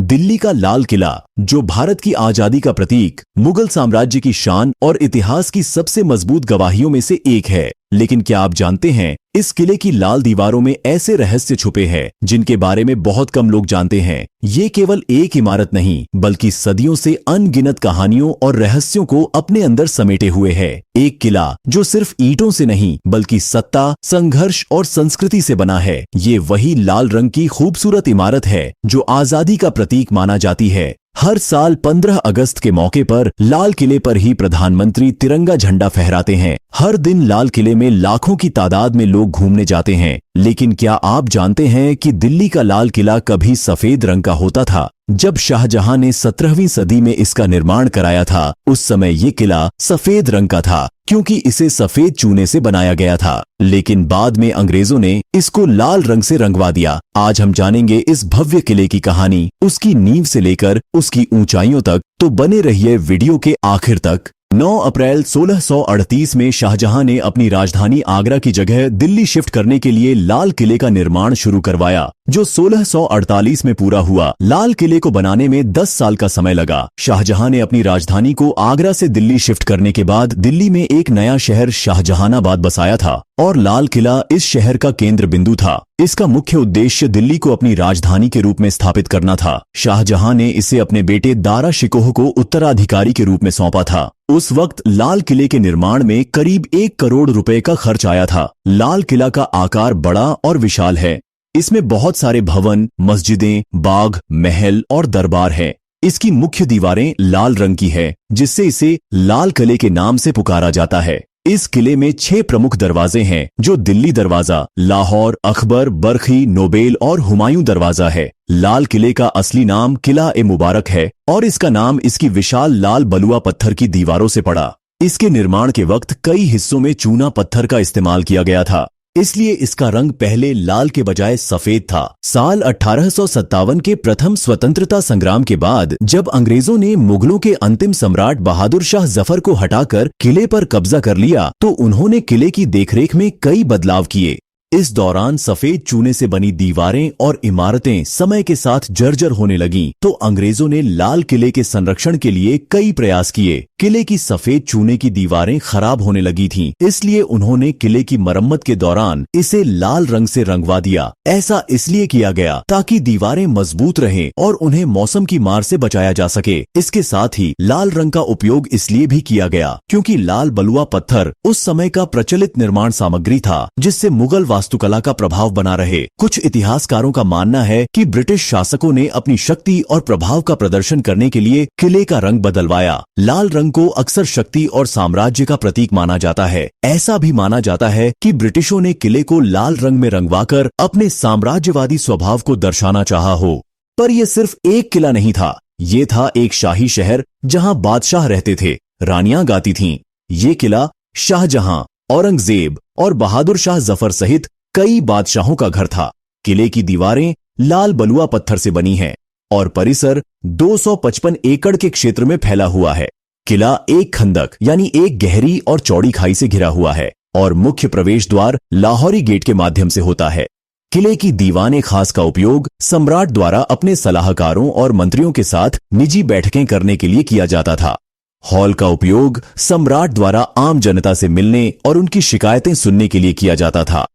दिल्ली का लाल किला, जो भारत की आजादी का प्रतीक, मुगल साम्राज्य की शान और इतिहास की सबसे मजबूत गवाहियों में से एक है। लेकिन क्या आप जानते हैं, इस किले की लाल दीवारों में ऐसे रहस्य छुपे हैं जिनके बारे में बहुत कम लोग जानते हैं। ये केवल एक इमारत नहीं, बल्कि सदियों से अनगिनत कहानियों और रहस्यों को अपने अंदर समेटे हुए है। एक किला जो सिर्फ ईंटों से नहीं, बल्कि सत्ता, संघर्ष और संस्कृति से बना है। ये वही लाल रंग की खूबसूरत इमारत है जो आजादी का प्रतीक माना जाती है। हर साल 15 अगस्त के मौके पर लाल किले पर ही प्रधानमंत्री तिरंगा झंडा फहराते हैं। हर दिन लाल किले में लाखों की तादाद में लोग घूमने जाते हैं। लेकिन क्या आप जानते हैं कि दिल्ली का लाल किला कभी सफेद रंग का होता था? जब शाहजहां ने 17वीं सदी में इसका निर्माण कराया था, उस समय ये किला सफेद रंग का था, क्योंकि इसे सफेद चूने से बनाया गया था। लेकिन बाद में अंग्रेजों ने इसको लाल रंग से रंगवा दिया। आज हम जानेंगे इस भव्य किले की कहानी, उसकी नींव से लेकर उसकी ऊंचाइयों तक। तो बने रहिए वीडियो के आखिर तक। 9 अप्रैल 1638 में शाहजहां ने अपनी राजधानी आगरा की जगह दिल्ली शिफ्ट करने के लिए लाल किले का निर्माण शुरू करवाया, जो 1648 में पूरा हुआ। लाल किले को बनाने में 10 साल का समय लगा। शाहजहां ने अपनी राजधानी को आगरा से दिल्ली शिफ्ट करने के बाद दिल्ली में एक नया शहर शाहजहानाबाद बसाया था और लाल किला इस शहर का केंद्र बिंदु था। इसका मुख्य उद्देश्य दिल्ली को अपनी राजधानी के रूप में स्थापित करना था। शाहजहां ने इसे अपने बेटे दारा शिकोह को उत्तराधिकारी के रूप में सौंपा था। उस वक्त लाल किले के निर्माण में करीब 1 करोड़ रुपए का खर्च आया था। लाल किला का आकार बड़ा और विशाल है। इसमें बहुत सारे भवन, मस्जिदें, बाग, महल और दरबार है। इसकी मुख्य दीवारें लाल रंग की है, जिससे इसे लाल किले के नाम से पुकारा जाता है। इस किले में 6 प्रमुख दरवाजे हैं, जो दिल्ली दरवाजा, लाहौर, अकबर, बरखी, नोबेल और हुमायूं दरवाजा है। लाल किले का असली नाम किला ए मुबारक है और इसका नाम इसकी विशाल लाल बलुआ पत्थर की दीवारों से पड़ा। इसके निर्माण के वक्त कई हिस्सों में चूना पत्थर का इस्तेमाल किया गया था, इसलिए इसका रंग पहले लाल के बजाय सफेद था। साल 1857 के प्रथम स्वतंत्रता संग्राम के बाद जब अंग्रेजों ने मुगलों के अंतिम सम्राट बहादुर शाह जफर को हटाकर किले पर कब्जा कर लिया, तो उन्होंने किले की देखरेख में कई बदलाव किए। इस दौरान सफेद चूने से बनी दीवारें और इमारतें समय के साथ जर्जर होने लगीं, तो अंग्रेजों ने लाल किले के संरक्षण के लिए कई प्रयास किए। किले की सफेद चूने की दीवारें खराब होने लगी थीं, इसलिए उन्होंने किले की मरम्मत के दौरान इसे लाल रंग से रंगवा दिया। ऐसा इसलिए किया गया ताकि दीवारें मजबूत रहें और उन्हें मौसम की मार से बचाया जा सके। इसके साथ ही लाल रंग का उपयोग इसलिए भी किया गया क्योंकि लाल बलुआ पत्थर उस समय का प्रचलित निर्माण सामग्री था, जिससे मुगल वास्तुकला का प्रभाव बना रहे। कुछ इतिहासकारों का मानना है कि ब्रिटिश शासकों ने अपनी शक्ति और प्रभाव का प्रदर्शन करने के लिए किले का रंग बदलवाया। लाल रंग को अक्सर शक्ति और साम्राज्य का प्रतीक माना जाता है। ऐसा भी माना जाता है कि ब्रिटिशों ने किले को लाल रंग में रंगवाकर अपने साम्राज्यवादी स्वभाव को दर्शाना चाहा हो। पर यह सिर्फ एक किला नहीं था, ये था एक शाही शहर जहां बादशाह रहते थे, रानियां गाती थीं। ये किला शाहजहां, औरंगजेब और बहादुर शाह जफर सहित कई बादशाहों का घर था। किले की दीवारें लाल बलुआ पत्थर से बनी हैं और परिसर 255 एकड़ के क्षेत्र में फैला हुआ है। किला एक खंदक यानी एक गहरी और चौड़ी खाई से घिरा हुआ है और मुख्य प्रवेश द्वार लाहौरी गेट के माध्यम से होता है। किले की दीवाने खास का उपयोग सम्राट द्वारा अपने सलाहकारों और मंत्रियों के साथ निजी बैठकें करने के लिए किया जाता था। हॉल का उपयोग सम्राट द्वारा आम जनता से मिलने और उनकी शिकायतें सुनने के लिए किया जाता था।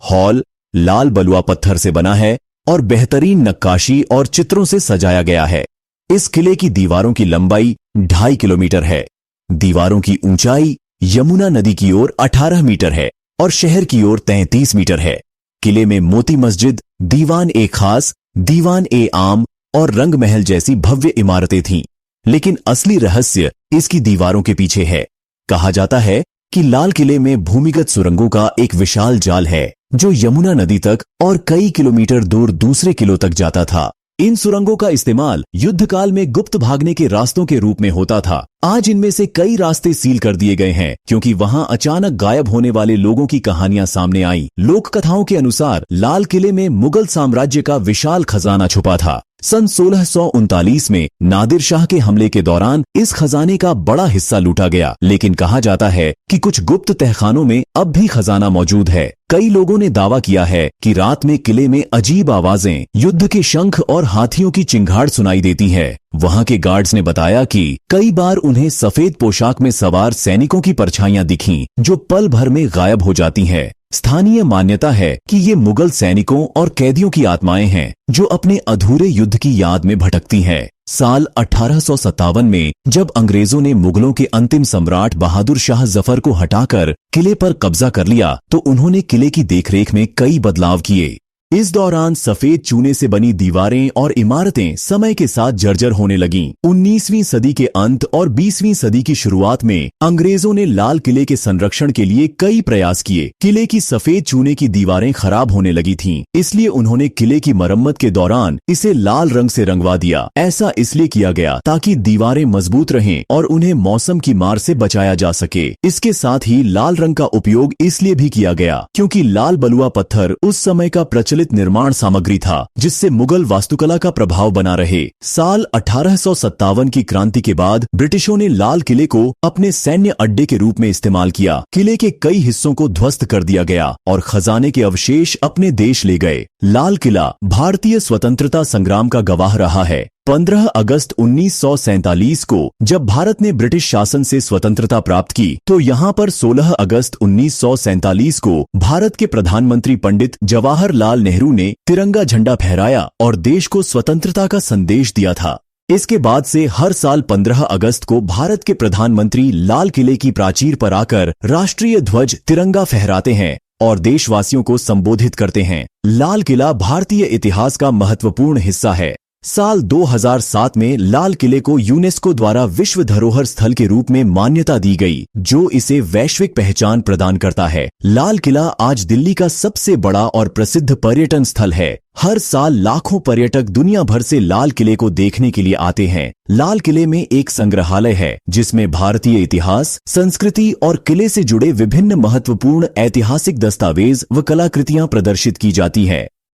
हॉल लाल बलुआ पत्थर से बना है और बेहतरीन नक्काशी और चित्रों से सजाया गया है। इस किले की दीवारों की लंबाई 2.5 किलोमीटर है। दीवारों की ऊंचाई यमुना नदी की ओर 18 मीटर है और शहर की ओर 33 मीटर है। किले में मोती मस्जिद, दीवान ए खास, दीवान ए आम और रंग महल जैसी भव्य इमारतें थीं। लेकिन असली रहस्य इसकी दीवारों के पीछे है। कहा जाता है कि लाल किले में भूमिगत सुरंगों का एक विशाल जाल है, जो यमुना नदी तक और कई किलोमीटर दूर दूसरे किलों तक जाता था। इन सुरंगों का इस्तेमाल युद्ध काल में गुप्त भागने के रास्तों के रूप में होता था। आज इनमें से कई रास्ते सील कर दिए गए हैं क्योंकि वहां अचानक गायब होने वाले लोगों की कहानियां सामने आई। लोक कथाओं के अनुसार लाल किले में मुगल साम्राज्य का विशाल खजाना छुपा था। सन 1639 में नादिर शाह के हमले के दौरान इस खजाने का बड़ा हिस्सा लूटा गया, लेकिन कहा जाता है कि कुछ गुप्त तहखानों में अब भी खजाना मौजूद है। कई लोगों ने दावा किया है कि रात में किले में अजीब आवाजें, युद्ध के शंख और हाथियों की चिंगाड़ सुनाई देती है। वहां के गार्ड्स ने बताया कि कई बार उन्हें सफेद पोशाक में सवार सैनिकों की परछाइयां दिखीं, जो पल भर में गायब हो जाती हैं। स्थानीय मान्यता है कि ये मुगल सैनिकों और कैदियों की आत्माएं हैं, जो अपने अधूरे युद्ध की याद में भटकती हैं। साल 1857 में जब अंग्रेजों ने मुगलों के अंतिम सम्राट बहादुर शाह जफर को हटाकर किले पर कब्जा कर लिया, तो उन्होंने किले की देखरेख में कई बदलाव किए। इस दौरान सफेद चूने से बनी दीवारें और इमारतें समय के साथ जर्जर होने लगीं। 19वीं सदी के अंत और 20वीं सदी की शुरुआत में अंग्रेजों ने लाल किले के संरक्षण के लिए कई प्रयास किए। किले की सफेद चूने की दीवारें खराब होने लगी थीं, इसलिए उन्होंने किले की मरम्मत के दौरान इसे लाल रंग से रंगवा दिया। ऐसा इसलिए किया गया ताकि दीवारें मजबूत रहें और उन्हें मौसम की मार से बचाया जा सके। इसके साथ ही लाल रंग का उपयोग इसलिए भी किया गया क्योंकि लाल बलुआ पत्थर उस समय का प्रचलित निर्माण सामग्री था, जिससे मुगल वास्तुकला का प्रभाव बना रहे। साल 1857 की क्रांति के बाद ब्रिटिशों ने लाल किले को अपने सैन्य अड्डे के रूप में इस्तेमाल किया। किले के कई हिस्सों को ध्वस्त कर दिया गया और खजाने के अवशेष अपने देश ले गए। लाल किला भारतीय स्वतंत्रता संग्राम का गवाह रहा है। 15 अगस्त 1947 को जब भारत ने ब्रिटिश शासन से स्वतंत्रता प्राप्त की, तो यहाँ पर 16 अगस्त 1947 को भारत के प्रधानमंत्री पंडित जवाहरलाल नेहरू ने तिरंगा झंडा फहराया और देश को स्वतंत्रता का संदेश दिया था। इसके बाद से हर साल 15 अगस्त को भारत के प्रधानमंत्री लाल किले की प्राचीर पर आकर राष्ट्रीय ध्वज तिरंगा फहराते हैं और देशवासियों को संबोधित करते हैं। लाल किला भारतीय इतिहास का महत्वपूर्ण हिस्सा है। साल 2007 में लाल किले को यूनेस्को द्वारा विश्व धरोहर स्थल के रूप में मान्यता दी गई, जो इसे वैश्विक पहचान प्रदान करता है। लाल किला आज दिल्ली का सबसे बड़ा और प्रसिद्ध पर्यटन स्थल है। हर साल लाखों पर्यटक दुनिया भर से लाल किले को देखने के लिए आते हैं। लाल किले में एक संग्रहालय है, जिसमें भारतीय इतिहास, संस्कृति और किले से जुड़े विभिन्न महत्वपूर्ण ऐतिहासिक दस्तावेज व कलाकृतियां प्रदर्शित की जाती है।